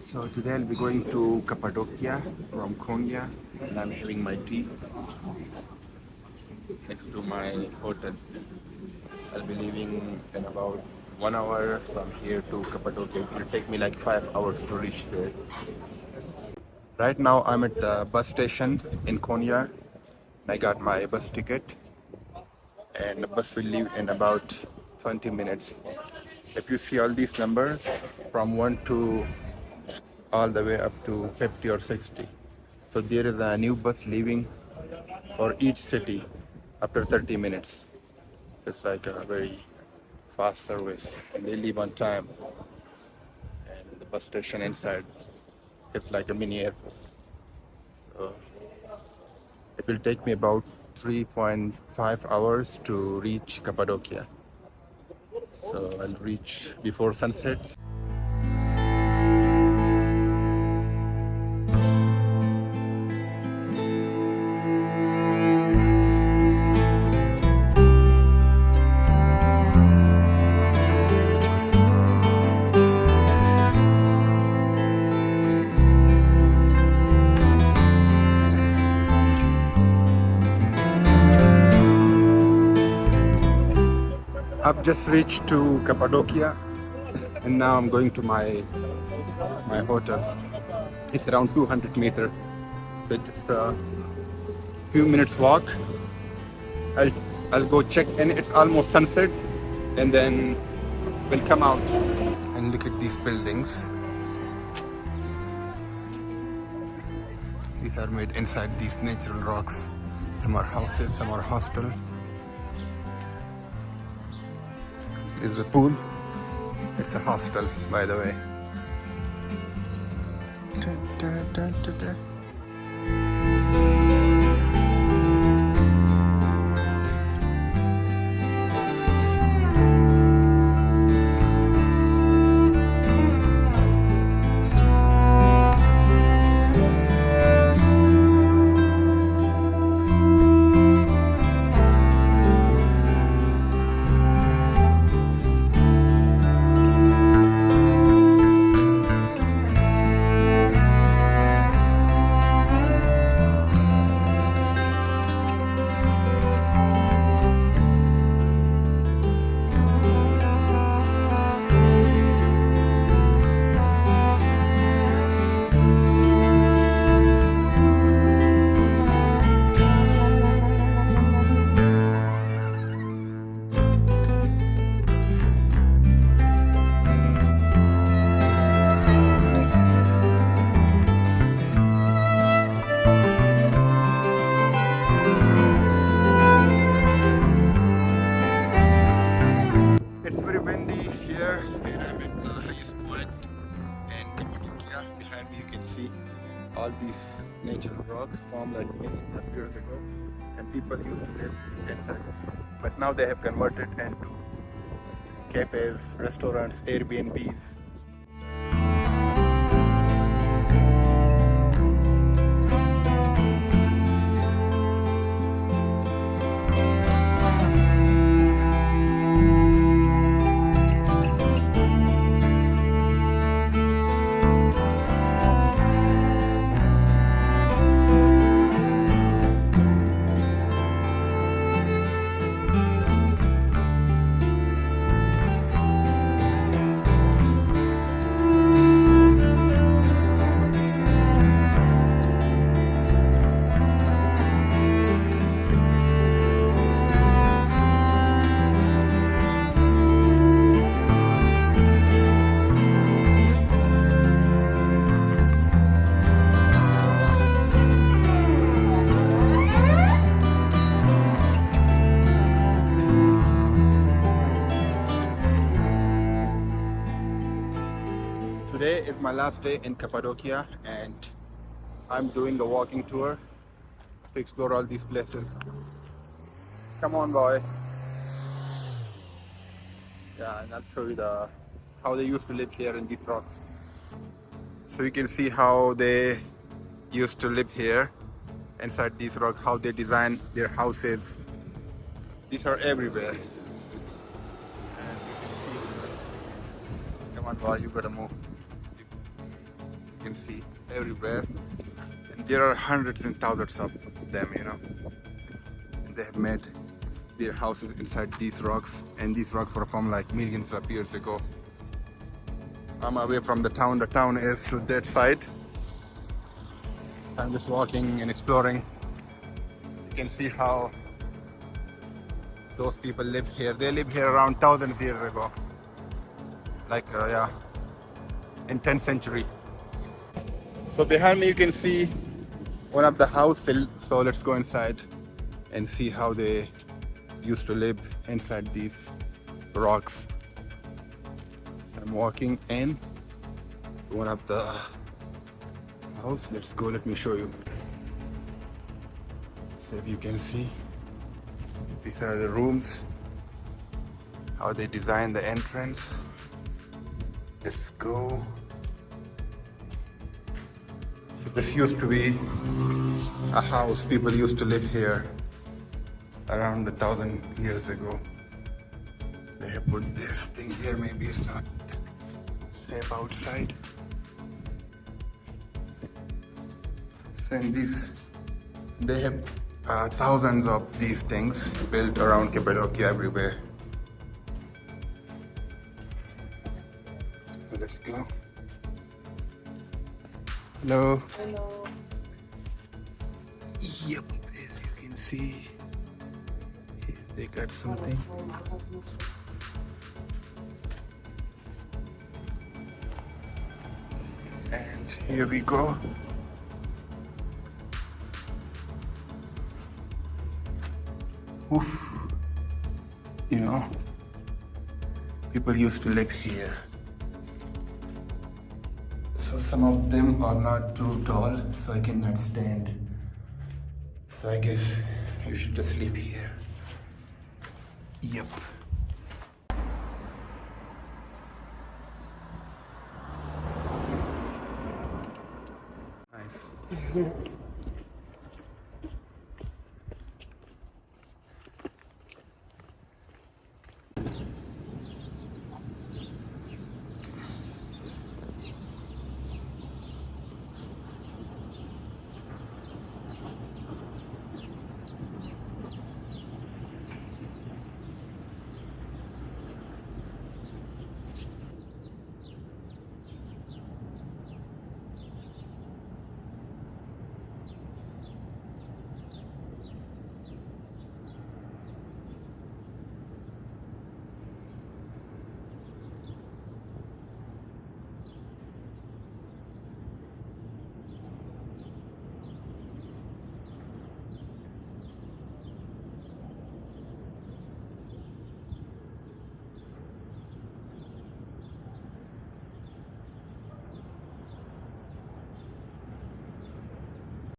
So today I'll be going to Cappadocia from Konya, and I'm having my tea next to my hotel. I'll be leaving in about 1 hour from here to Cappadocia. It will take me like 5 hours to reach there. Right now I'm at the bus station in Konya. I got my bus ticket and the bus will leave in about 20 minutes. If you see all these numbers from 1 to all the way up to 50 or 60. So there is a new bus leaving for each city after 30 minutes. It's like a very fast service and they leave on time. And the bus station inside, it's like a mini airport. So it will take me about 3.5 hours to reach Cappadocia. So I'll reach before sunset. I've just reached to Cappadocia and now I'm going to my hotel. It's around 200 meters, so just a few minutes walk. I'll go check in. It's almost sunset, and then we'll come out and look at these buildings. These are made inside these natural rocks. Some are houses, some are hostel. This is a pool. It's a hostel, by the way. It's very windy here, and I'm at the highest point in Cappadocia. Behind me you can see all these natural rocks formed like millions of years ago, and people used to live inside. But now they have converted into cafes, restaurants, Airbnbs. Today is my last day in Cappadocia and I'm doing a walking tour to explore all these places. Come on, boy. Yeah, and I'll show you how they used to live here in these rocks. So you can see how they used to live here inside these rocks, how they design their houses. These are everywhere. And you can see, come on, boy, you gotta move. can see everywhere. And there are hundreds and thousands of them, you know. They have made their houses inside these rocks, and these rocks were from like millions of years ago. I'm away from the town. The town is to that side. So I'm just walking and exploring. You can see how those people live here. They lived here around thousands years ago. Like, yeah, in 10th century. So behind me you can see one of the houses. So let's go inside and see how they used to live inside these rocks. I'm walking in one of the house. Let's go, let me show you. So if you can see, these are the rooms, how they designed the entrance. Let's go. So this used to be a house. People used to live here around 1,000 years ago. They have put this thing here. Maybe it's not safe outside. And these, they have thousands of these things built around Cappadocia everywhere. Let's go. Hello. Hello. Yep, as you can see, they got something. And here we go. Oof. You know, people used to live here. So some of them are not too tall, so I cannot stand. So I guess you should just sleep here. Yep. Nice.